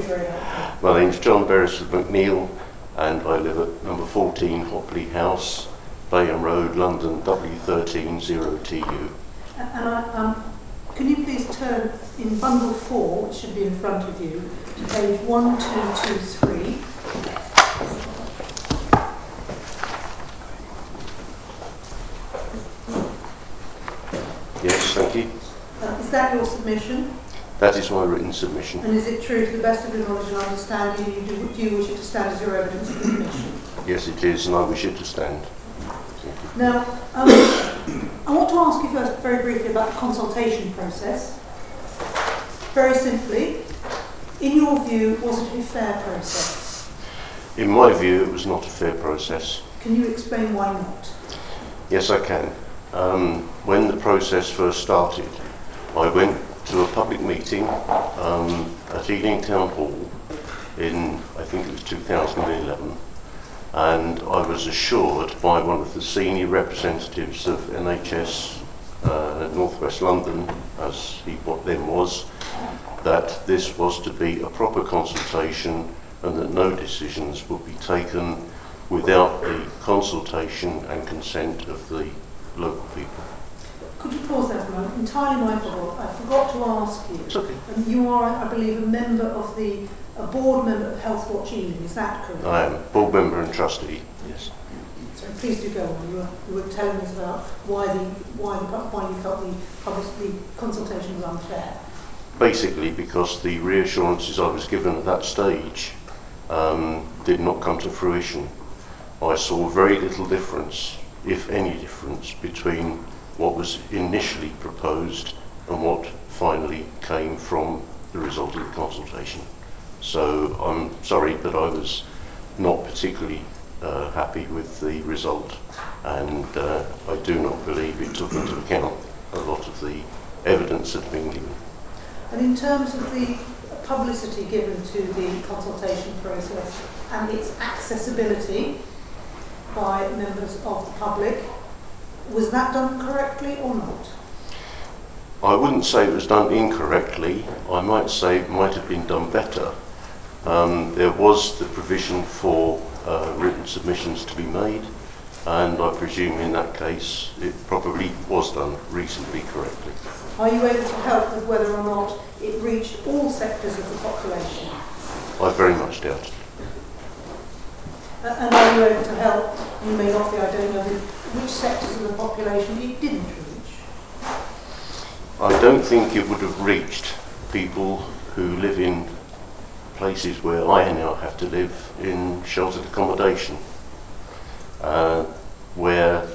be very helpful. My name's John Beresford McNeill, and I live at number 14 Hopley House, Bayham Road, London, W13 0TU. And can you please turn in bundle 4, which should be in front of you, to page 1223. Yes, thank you. Is that your submission? That is my written submission. And is it true, to the best of your knowledge and understanding, do you wish it to stand as your evidence of admission? Yes, it is, and I wish it to stand. Now, I want to ask you first very briefly about the consultation process. Very simply, in your view, was it a fair process? In my view, it was not a fair process. Can you explain why not? Yes, I can. When the process first started, I went to a public meeting at Ealing Town Hall in, I think it was 2011, and I was assured by one of the senior representatives of NHS North West London, as he what then was, that this was to be a proper consultation and that no decisions would be taken without the consultation and consent of the local people. Could you pause there for a moment? Entirely my fault. I forgot to ask you. It's okay. You are, I believe, a member of a board member of Health Watch Ealing, is that correct? I am board member and trustee, yes. So please do go on. You were telling us about why you felt the consultation was unfair. Basically because the reassurances I was given at that stage did not come to fruition. I saw very little difference, if any difference, between what was initially proposed and what finally came from the result of the consultation. So I'm sorry, but I was not particularly happy with the result, and I do not believe it took into account a lot of the evidence that had been given. And in terms of the publicity given to the consultation process and its accessibility by members of the public, was that done correctly or not? I wouldn't say it was done incorrectly. I might say it might have been done better. There was the provision for written submissions to be made, and I presume in that case it probably was done reasonably correctly. Are you able to help with whether or not it reached all sectors of the population? I very much doubt it. And are you able to help, you may not be, I don't know, which sectors of the population it didn't reach? I don't think it would have reached people who live in places where I now have to live in sheltered accommodation, where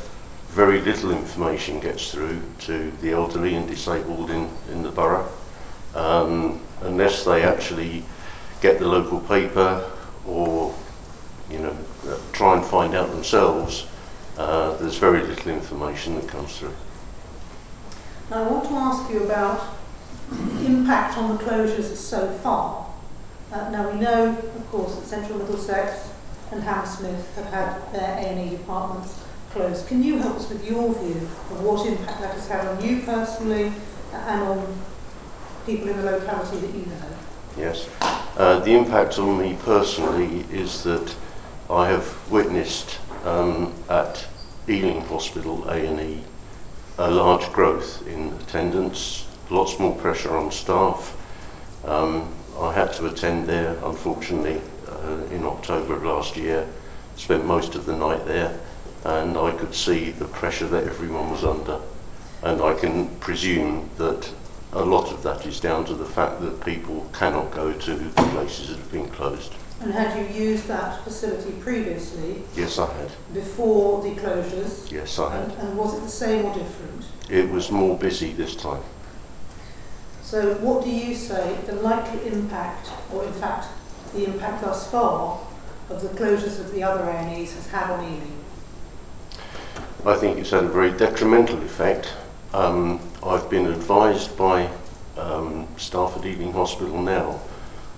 very little information gets through to the elderly and disabled in the borough, unless they actually get the local paper or try and find out themselves. There's very little information that comes through. Now I want to ask you about the impact on the closures so far. Now we know, of course, that Central Middlesex and Hammersmith have had their A&E departments closed. Can you help us with your view of what impact that has had on you personally and on people in the locality that you know? Yes. The impact on me personally is that I have witnessed at Ealing Hospital A&E a large growth in attendance, lots more pressure on staff. I had to attend there, unfortunately, in October of last year, spent most of the night there, and I could see the pressure that everyone was under. And I can presume that a lot of that is down to the fact that people cannot go to the places that have been closed. And had you used that facility previously? Yes, I had. Before the closures? Yes, I had. And was it the same or different? It was more busy this time. So what do you say the likely impact, or in fact the impact thus far, of the closures of the other A&Es has had on Ealing? I think it's had a very detrimental effect. I've been advised by staff at Ealing Hospital now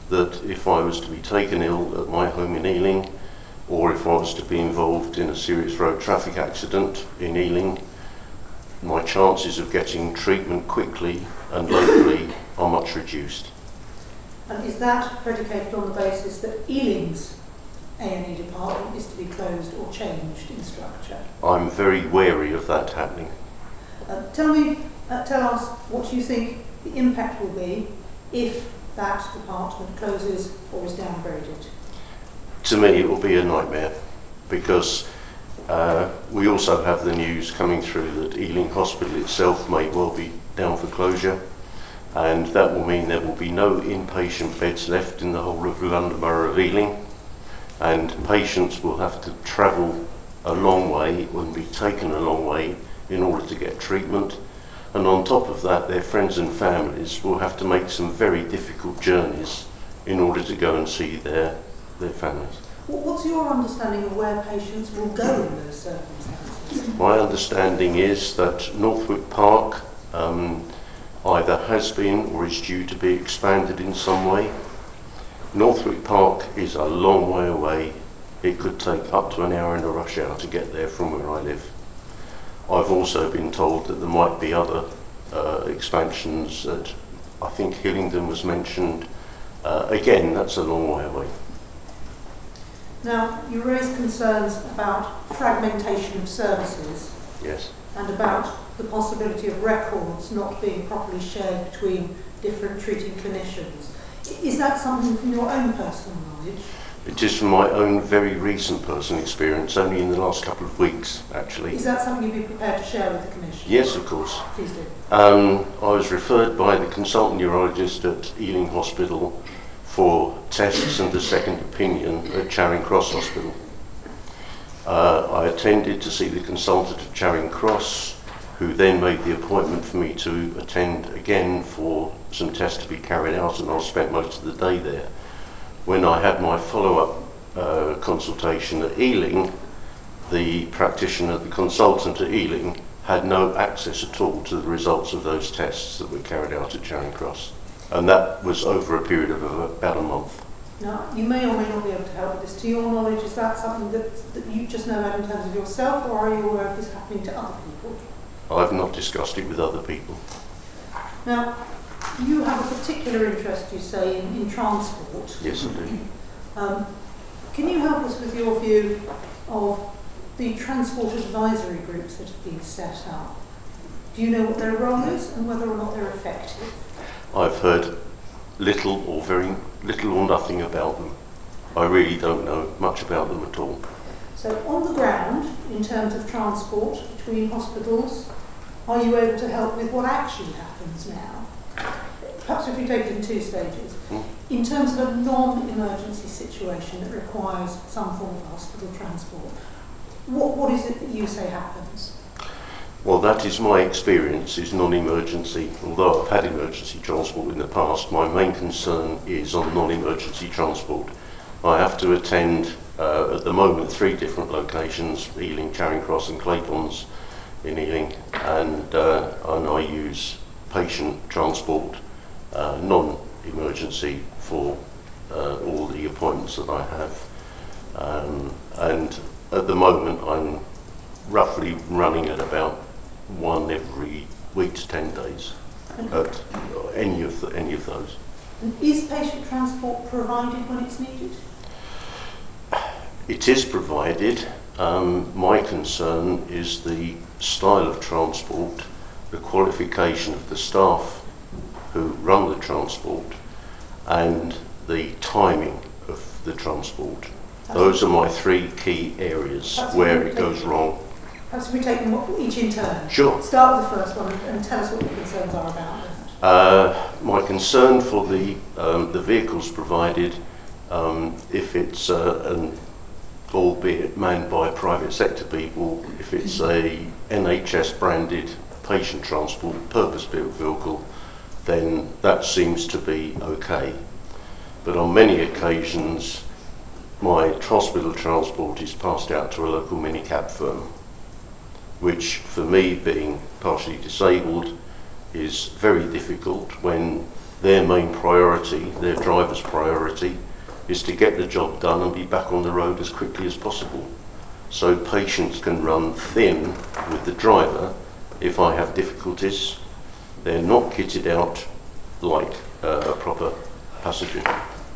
that if I was to be taken ill at my home in Ealing, or if I was to be involved in a serious road traffic accident in Ealing, my chances of getting treatment quickly and locally are much reduced. And is that predicated on the basis that Ealing's A&E department is to be closed or changed in structure? I'm very wary of that happening. Tell us what you think the impact will be if that department closes or is downgraded. To me, it will be a nightmare, because we also have the news coming through that Ealing Hospital itself may well be down for closure, and that will mean there will be no inpatient beds left in the whole of the London Borough of Ealing, and patients will have to travel a long way and be taken a long way in order to get treatment. And on top of that, their friends and families will have to make some very difficult journeys in order to go and see their families. What's your understanding of where patients will go in those circumstances? My understanding is that Northwick Park either has been or is due to be expanded in some way. Northwick Park is a long way away. It could take up to an hour in a rush hour to get there from where I live. I've also been told that there might be other expansions. That I think Hillingdon was mentioned. Again, that's a long way away. Now, you raised concerns about fragmentation of services. Yes. And about the possibility of records not being properly shared between different treating clinicians. Is that something from your own personal knowledge? It is from my own very recent personal experience, only in the last couple of weeks, actually. Is that something you'd be prepared to share with the Commission? Yes, of course. Please do. I was referred by the consultant neurologist at Ealing Hospital for tests and a second opinion at Charing Cross Hospital. I attended to see the consultant at Charing Cross, who then made the appointment for me to attend again for some tests to be carried out, and I spent most of the day there. When I had my follow-up consultation at Ealing, the practitioner, the consultant at Ealing, had no access at all to the results of those tests that were carried out at Charing Cross. And that was over a period of about a month. Now, you may or may not be able to help with this. To your knowledge, is that something that you just know about in terms of yourself, or are you aware of this happening to other people? I've not discussed it with other people. Now, you have a particular interest, you say, in transport. Yes, I do. Can you help us with your view of the transport advisory groups that have been set up? Do you know what their role is and whether or not they're effective? I've heard little or very little or nothing about them. I really don't know much about them at all. So on the ground, in terms of transport between hospitals, are you able to help with what actually happens now? Perhaps if we take it in two stages. In terms of a non-emergency situation that requires some form of hospital transport, what is it that you say happens? Well, that is my experience, is non-emergency. Although I've had emergency transport in the past, my main concern is on non-emergency transport. I have to attend, at the moment, 3 different locations: Ealing, Charing Cross and Claytons in Ealing, and I use patient transport, non-emergency, for all the appointments that I have. And at the moment, I'm roughly running at about 1 every week to 10 days at any of those. And is patient transport provided when it's needed? It is provided. My concern is the style of transport, the qualification of the staff who run the transport, and the timing of the transport. Those are my 3 key areas where it goes wrong. Perhaps we take them each in turn. Sure. Start with the first one and tell us what your concerns are about that. My concern for the vehicles provided, if it's albeit manned by private sector people, if it's a NHS branded patient transport purpose-built vehicle, then that seems to be okay. But on many occasions, my hospital transport is passed out to a local minicab firm, which for me, being partially disabled, is very difficult when their main priority, their driver's priority, is to get the job done and be back on the road as quickly as possible. So patients can run thin with the driver if I have difficulties. They're not kitted out like a proper passenger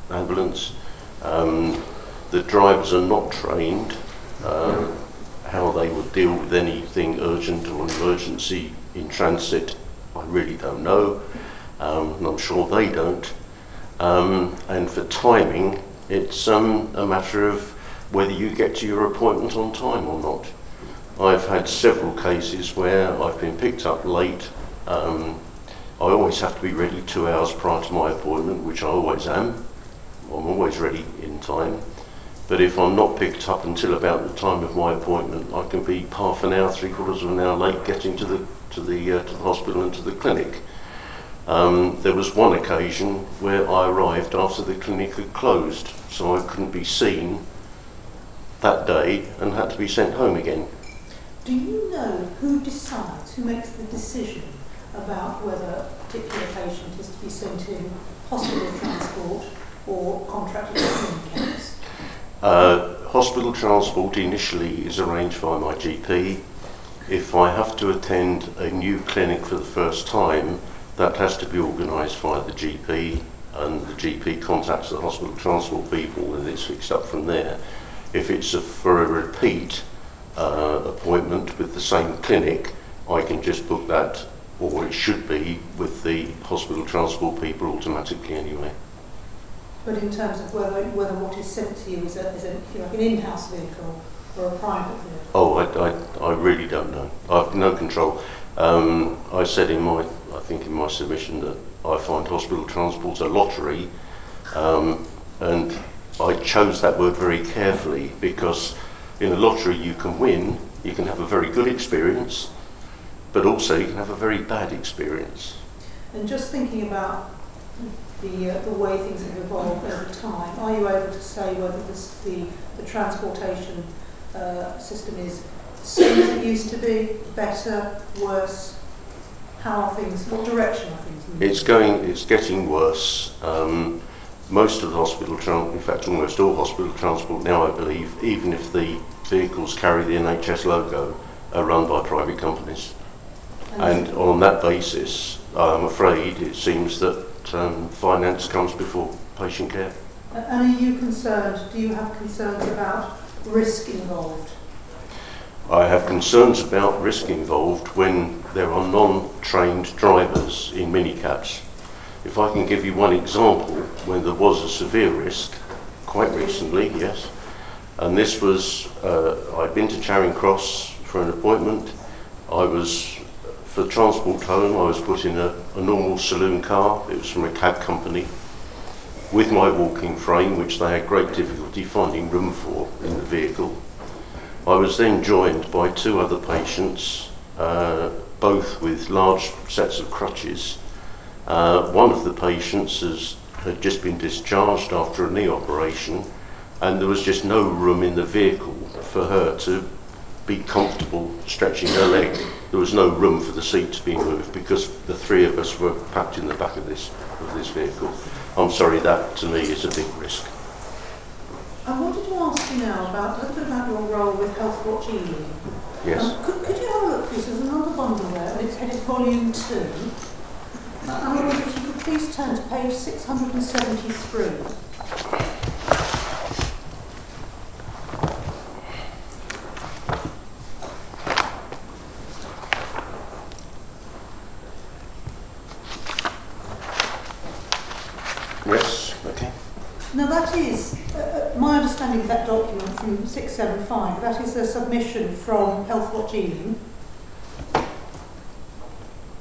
ambulance. The drivers are not trained how they would deal with anything urgent or emergency in transit. I really don't know, and I'm sure they don't. And for timing, it's a matter of whether you get to your appointment on time or not. I've had several cases where I've been picked up late. I always have to be ready 2 hours prior to my appointment, which I always am. I'm always ready in time. But if I'm not picked up until about the time of my appointment, I can be half an hour, 3/4 of an hour late getting to the hospital and to the clinic. There was one occasion where I arrived after the clinic had closed, so I couldn't be seen that day and had to be sent home again. Do you know who decides, who makes the decision about whether a particular patient is to be sent in hospital transport or contracted clinic? Hospital transport initially is arranged by my GP. If I have to attend a new clinic for the first time, that has to be organised via the GP, and the GP contacts the hospital transport people and it's fixed up from there. If it's for a repeat appointment with the same clinic, I can just book that, or it should be, with the hospital transport people automatically anyway. But in terms of whether what is sent to you is if you like, an in-house vehicle or a private vehicle? Oh, I really don't know. I have no control. I said in my submission that I find hospital transport a lottery, and I chose that word very carefully because in a lottery you can win, you can have a very good experience, but also you can have a very bad experience. And just thinking about the way things have evolved over time, are you able to say whether the transportation system is the same as it used to be, better, worse? How are things? What direction are things moving? It's getting worse. Most of the hospital transport, in fact almost all hospital transport now, I believe, even if the vehicles carry the NHS logo, are run by private companies. And on that basis, I'm afraid it seems that finance comes before patient care. And are you concerned, do you have concerns about risk involved? I have concerns about risk involved when there are non-trained drivers in minicabs. If I can give you one example, when there was a severe risk, quite recently, yes, and this was, I'd been to Charing Cross for an appointment. For transport home, I was put in a normal saloon car. It was from a cab company with my walking frame, which they had great difficulty finding room for in the vehicle. I was then joined by 2 other patients, both with large sets of crutches. One of the patients had just been discharged after a knee operation, and there was just no room in the vehicle for her to be comfortable stretching her leg. There was no room for the seat to be moved because the 3 of us were packed in the back of this vehicle. I'm sorry, that to me is a big risk. I wanted to ask you now a little bit about your role with Health Watch Ealing. Yes. Could you have a look, please? There's another bundle there, and it's headed Volume 2. I wonder if you could please turn to page 673. Yes, okay. Now that is, my understanding of that document from 675, that is a submission from Health Watch Ealing.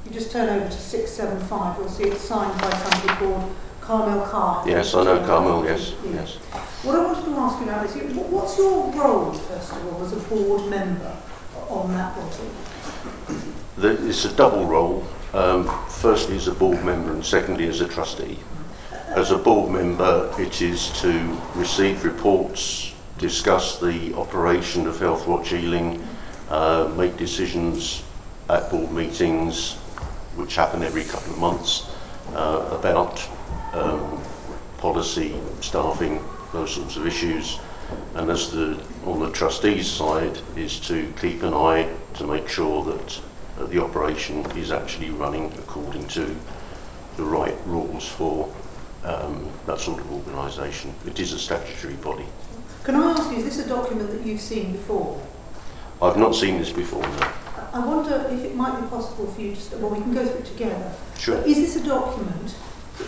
You just turn over to 675, you'll see it's signed by somebody called Carmel Carr. Yes, I know Carmel, yes. Yes. What I wanted to ask you now is, what's your role, first of all, as a board member on that body? It's a double role. Firstly as a board member and secondly as a trustee. As a board member, it is to receive reports, discuss the operation of Health Watch Ealing, make decisions at board meetings, which happen every couple of months, about policy, staffing, those sorts of issues. And on the trustees' side is to keep an eye to make sure that the operation is actually running according to the right rules for that sort of organisation. It is a statutory body. Can I ask you, is this a document that you've seen before? I've not seen this before, no. I wonder if it might be possible for you to, well, we can go through it together. Sure. But is this a document,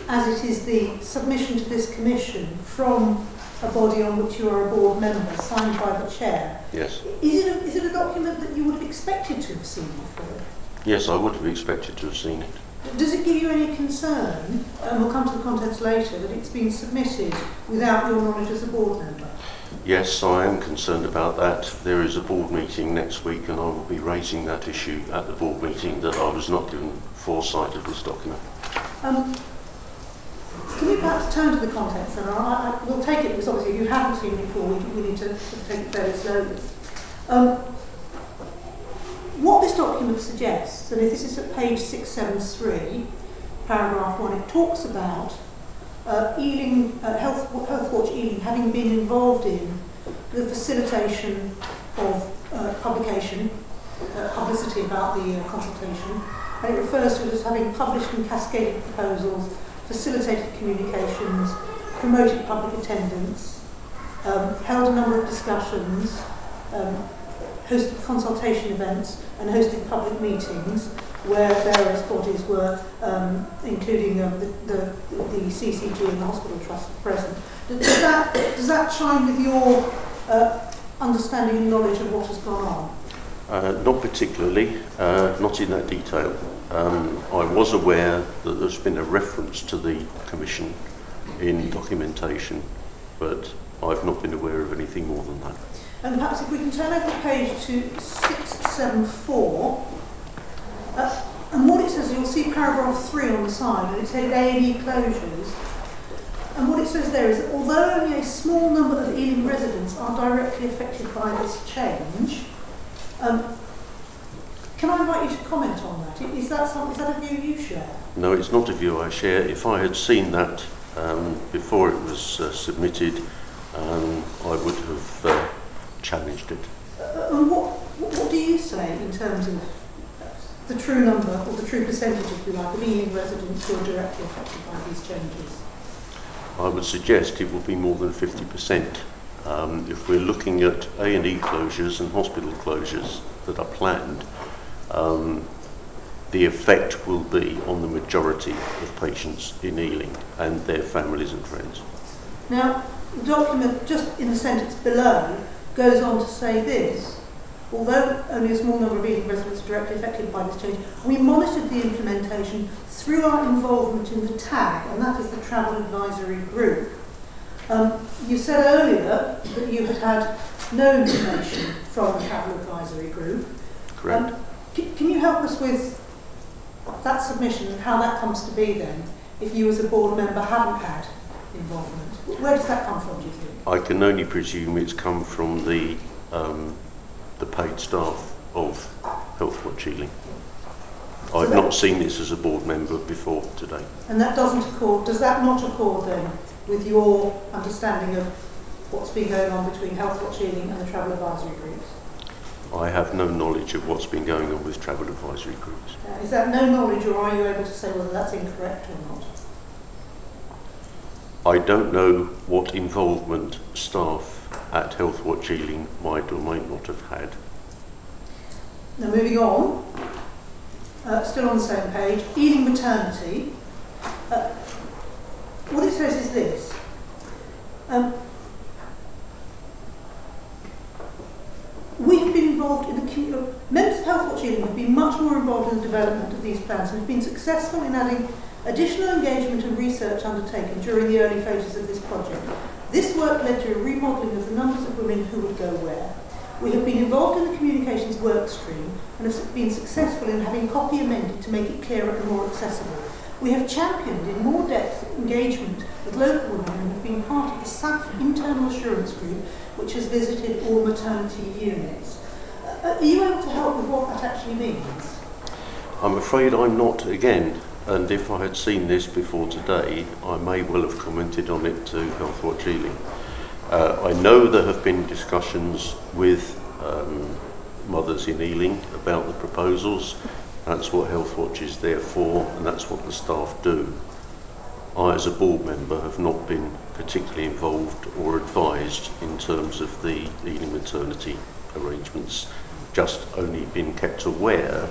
as it is the submission to this commission from a body on which you are a board member, signed by the chair? Yes. Is it a document that you would have expected to have seen before? Yes, I would have expected to have seen it. Does it give you any concern, and we'll come to the contents later, that it's been submitted without your knowledge as a board member? Yes, I am concerned about that. There is a board meeting next week and I will be raising that issue at the board meeting, that I was not given foresight of this document. Can we perhaps turn to the contents then? We'll take it, because obviously if you haven't seen it before, we need to sort of take it fairly slowly. What this document suggests, and if this is at page 673, paragraph 1, it talks about Ealing, Health Watch Ealing having been involved in the facilitation of publication, publicity about the consultation, and it refers to it as having published and cascaded proposals, facilitated communications, promoted public attendance, held a number of discussions, hosted consultation events and hosted public meetings where various bodies were, including the CCG and the Hospital Trust present. Does that chime with your understanding and knowledge of what has gone on? Not particularly, not in that detail. I was aware that there's been a reference to the Commission in documentation, but I've not been aware of anything more than that. And perhaps if we can turn over the page to 674, and what it says, you'll see paragraph 3 on the side, and it says A&E closures. And what it says there is that although only a small number of Ealing residents are directly affected by this change, can I invite you to comment on that? Is that a view you share? No, it's not a view I share. If I had seen that before it was submitted, I would have challenged it. And what do you say in terms of the true number, or the true percentage, if you like, of Ealing residents who are directly affected by these changes? I would suggest it will be more than 50%. If we're looking at A&E closures and hospital closures that are planned, the effect will be on the majority of patients in Ealing and their families and friends. Now, the document, just in the sentence below, goes on to say this: although only a small number of Ealing residents are directly affected by this change, we monitored the implementation through our involvement in the TAG, and that is the Travel Advisory Group. You said earlier that you had had no information from the Travel Advisory Group. Correct. Can you help us with that submission and how that comes to be then, if you as a board member haven't had involvement? Where does that come from, do you think? I can only presume it's come from the paid staff of Health Watch Ealing. I've not seen this as a board member before today. And that does that not accord then with your understanding of what's been going on between Health Watch Ealing and the Travel Advisory Groups? I have no knowledge of what's been going on with travel advisory groups. Is that no knowledge, or are you able to say whether that's incorrect or not? I don't know what involvement staff at Health Watch Ealing might or might not have had. Now moving on, still on the same page, Ealing maternity. What it says is this. We have been involved in the members of Health Watch Ealing have been much more involved in the development of these plans and have been successful in adding additional engagement and research undertaken during the early phases of this project. This work led to a remodelling of the numbers of women who would go where. We have been involved in the communications work stream and have been successful in having copy amended to make it clearer and more accessible. We have championed in more depth engagement with local women and have been part of the SAF internal assurance group, which has visited all maternity units. Are you able to help with what that actually means? I'm afraid I'm not again, and if I had seen this before today, I may well have commented on it to Health Watch Ealing. I know there have been discussions with mothers in Ealing about the proposals. That's what Health Watch is there for, and that's what the staff do. I, as a board member, have not been particularly involved or advised in terms of the Ealing maternity arrangements, just only been kept aware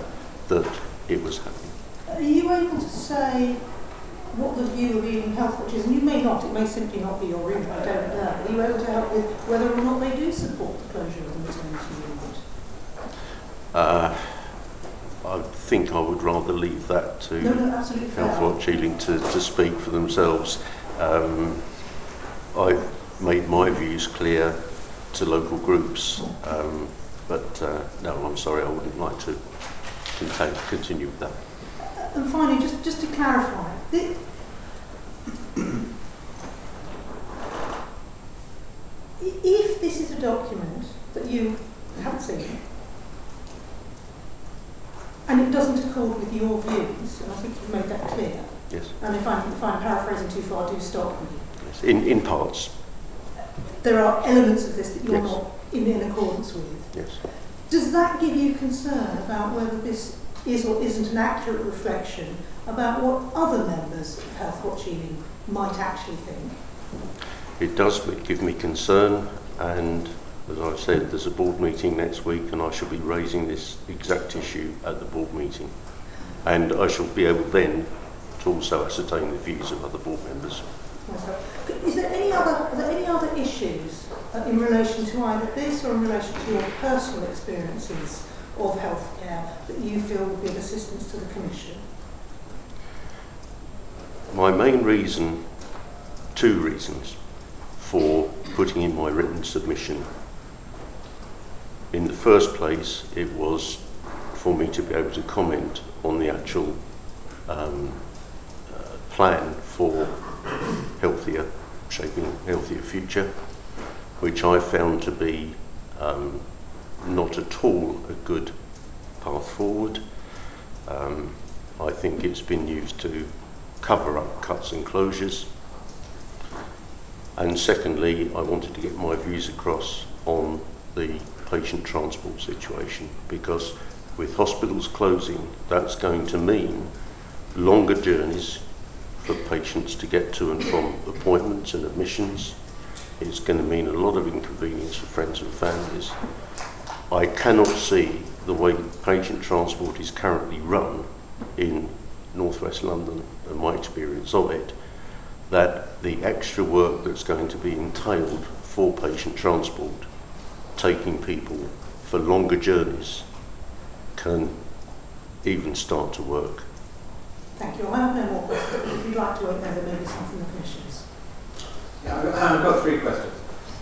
that it was happening. Are you able to say what the view of Ealing Health Watch is? And you may not, it may simply not be your room, I don't know. Are you able to help with whether or not they do support the closure of the maternity unit? I think I would rather leave that to Health Watch Ealing to speak for themselves. I've made my views clear to local groups, but no, I'm sorry, I wouldn't like to continue with that. And finally, just to clarify, if this is a document that you haven't seen, and it doesn't accord with your views, and I think you've made that clear. Yes. And if I'm paraphrasing too far, do stop me. Yes. In parts. There are elements of this that you're yes. not in accordance with. Yes. Does that give you concern about whether this is or isn't an accurate reflection about what other members of Health Watch Ealing might actually think? It does give me concern, and as I've said, there's a board meeting next week and I shall be raising this exact issue at the board meeting. And I shall be able then to also ascertain the views of other board members. Are there any other issues in relation to either this or in relation to your personal experiences of healthcare that you feel would be of assistance to the Commission? My main reason, two reasons, for putting in my written submission. In the first place, it was for me to be able to comment on the actual plan for shaping a healthier future, which I found to be not at all a good path forward. I think it's been used to cover up cuts and closures. And secondly, I wanted to get my views across on the patient transport situation, because with hospitals closing, that's going to mean longer journeys for patients to get to and from appointments and admissions. It's going to mean a lot of inconvenience for friends and families. I cannot see the way patient transport is currently run in northwest London, and my experience of it, that the extra work that's going to be entailed for patient transport, taking people for longer journeys, can even start to work. Thank you. I have no more questions. If you'd like to open there may be some from the Commissioners. Yeah, I've got three questions.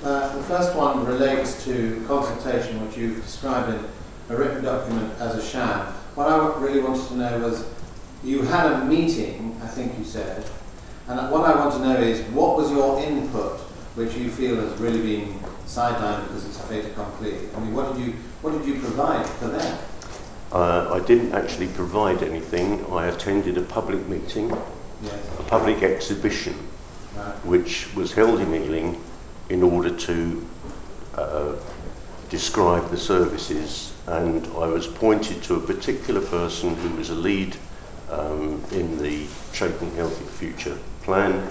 The first one relates to consultation, which you've described in a written document as a sham. What I really wanted to know was, you had a meeting, I think you said, and what I want to know is, what was your input, which you feel has really been sidelined because it's a fait accompli? I mean, what did you provide for them? I didn't actually provide anything. I attended a public meeting, yes. A public exhibition, right, which was held in Ealing in order to describe the services, and I was pointed to a particular person who was a lead in the Shaping a Healthier Future plan.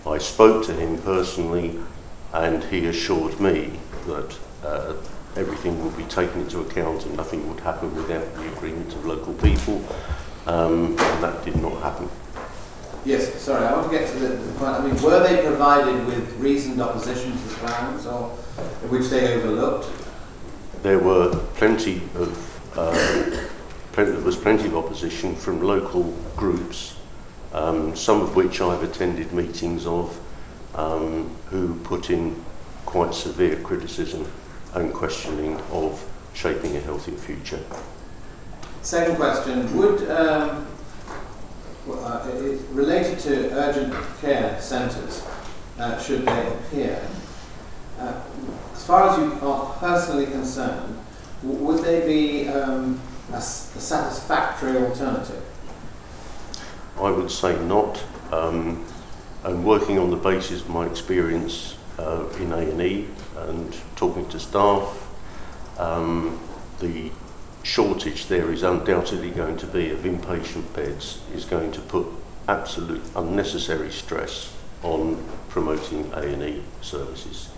I spoke to him personally, and he assured me that everything would be taken into account and nothing would happen without the agreement of local people, and that did not happen. Yes, sorry, I want to get to the point. I mean, were they provided with reasoned opposition to the plans, or which they overlooked? There were plenty of opposition from local groups, some of which I've attended meetings of, who put in quite severe criticism and questioning of shaping a healthier future. Second question, would it's related to urgent care centres, should they appear. As far as you are personally concerned, would they be a satisfactory alternative? I would say not, and working on the basis of my experience in A&E and talking to staff, the shortage there is undoubtedly going to be of inpatient beds is going to put absolute unnecessary stress on promoting A&E services.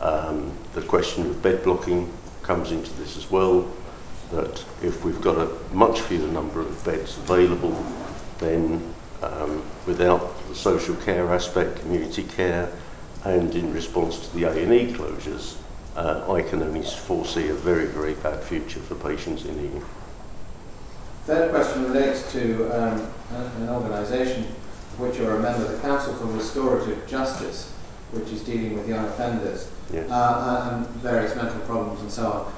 The question of bed blocking comes into this as well, that if we've got a much fewer number of beds available, then without the social care aspect, community care, and in response to the A&E closures, I can only foresee a very, very bad future for patients in Ealing. Third question relates to an organisation of which you're a member, the Council for Restorative Justice, which is dealing with young offenders, yes, and various mental problems and so on.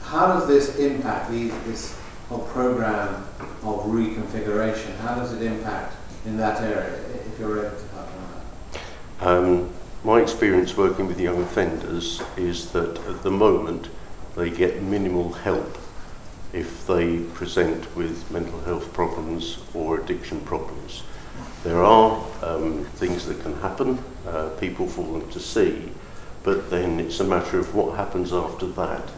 How does this impact this whole programme of reconfiguration? How does it impact in that area, if you're able to help on that? My experience working with young offenders is that at the moment they get minimal help if they present with mental health problems or addiction problems. There are things that can happen, people for them to see, but then it's a matter of what happens after that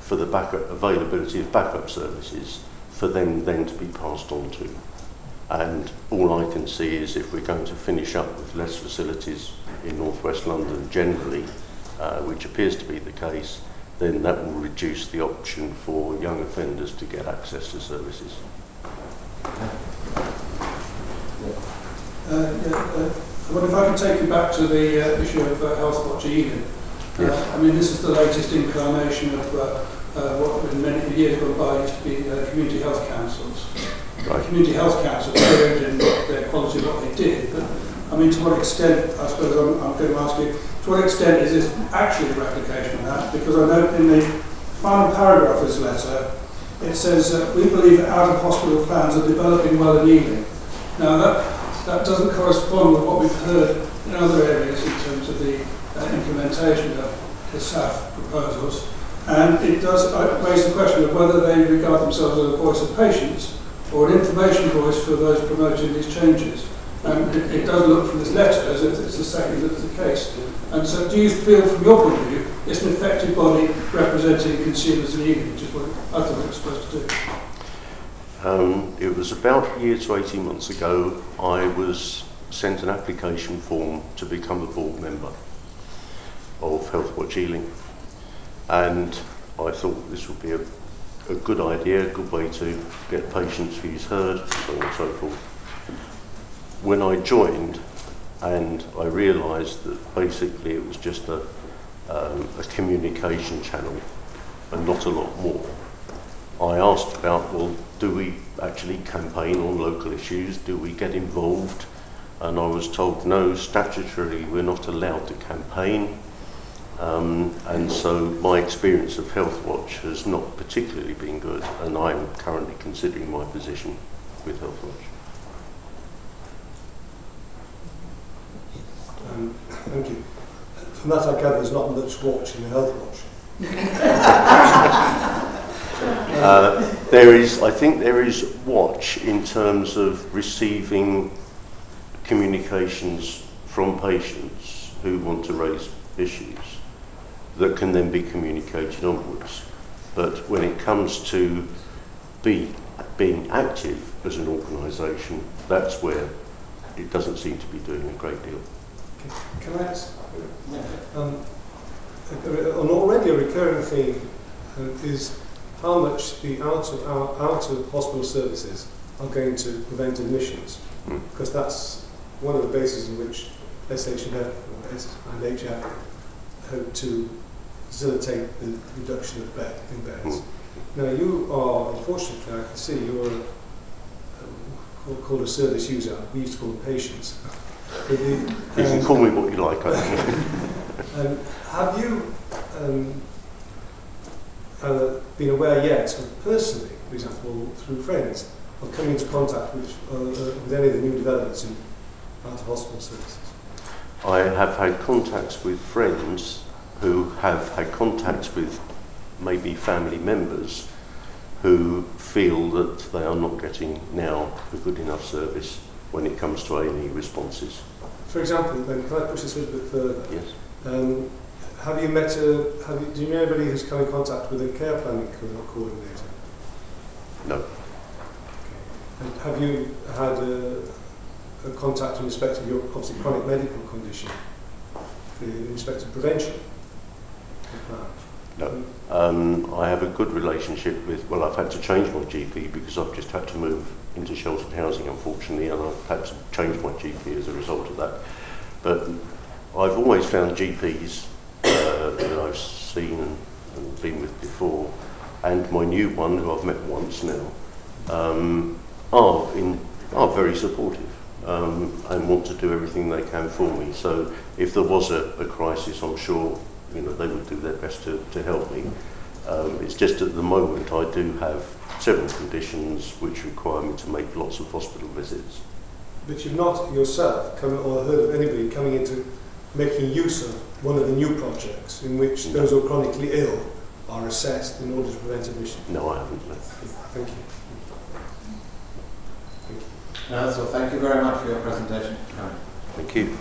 for the backup availability of backup services for them then to be passed on to. And all I can see is if we're going to finish up with less facilities in North West London generally, which appears to be the case, then that will reduce the option for young offenders to get access to services. I wonder if I can take you back to the issue of Health Watch Ealing. Yes. I mean, this is the latest incarnation of what in many years gone by used to be community health councils. Right. Community health councils varied in their quality of what they did, but I mean, to what extent, I suppose I'm going to ask you, to what extent is this actually a replication of that? Because I know in the final paragraph of this letter, it says, we believe that out-of-hospital plans are developing well in Ealing. Now that doesn't correspond with what we've heard in other areas in terms of the implementation of the SAF proposals. And it does raise the question of whether they regard themselves as a voice of patients or an information voice for those promoting these changes. And it does look from this letter as if it's the second that's the case. And so do you feel, from your point of view, it's an effective body representing consumers in Ealing, which is what I thought it was supposed to do? It was about a year to 18 months ago, I was sent an application form to become a board member of Health Watch Ealing. And I thought this would be a good idea, a good way to get patients' views heard, so on and so forth. When I joined, and I realised that basically it was just a communication channel and not a lot more, I asked about, well, do we actually campaign on local issues? Do we get involved? And I was told, no, statutorily we're not allowed to campaign. And so my experience of Health Watch has not particularly been good, and I'm currently considering my position with Health Watch. Thank you. From that I gather there's not much watch in the Health Watch. I think there is watch in terms of receiving communications from patients who want to raise issues that can then be communicated onwards. But when it comes to being active as an organisation, that's where it doesn't seem to be doing a great deal. Can I ask? An already a recurring theme is how much the out of hospital services are going to prevent admissions, because that's one of the bases in which SHF and HF hope to facilitate the reduction of in beds. Now you are, unfortunately, I can see you're called a service user. We used to call them patients. You can call me what you like. Have you been aware yet of personally, for example, through friends, of coming into contact with any of the new developments in out-of-hospital services? I have had contacts with friends who have had contacts with maybe family members who feel that they are not getting now a good enough service when it comes to A&E responses. For example, then, can I push this a little bit further? Yes. Have you met do you know anybody who's come in contact with a care planning coordinator? No. And have you had a contact in respect of your obviously chronic medical condition in respect of prevention? No. I have a good relationship with, well, I've had to change my GP because I've just had to move into sheltered housing, unfortunately, and I've had to change my GP as a result of that. But I've always found GPs that I've seen and been with before, and my new one, who I've met once now, are very supportive and want to do everything they can for me. So if there was a crisis, I'm sure they would do their best to help me. It's just at the moment I do have several conditions which require me to make lots of hospital visits. But you've not yourself come or heard of anybody coming into making use of one of the new projects in which those who are chronically ill are assessed in order to prevent admission? No, I haven't. No. Thank you. So thank you very much for your presentation. Thank you.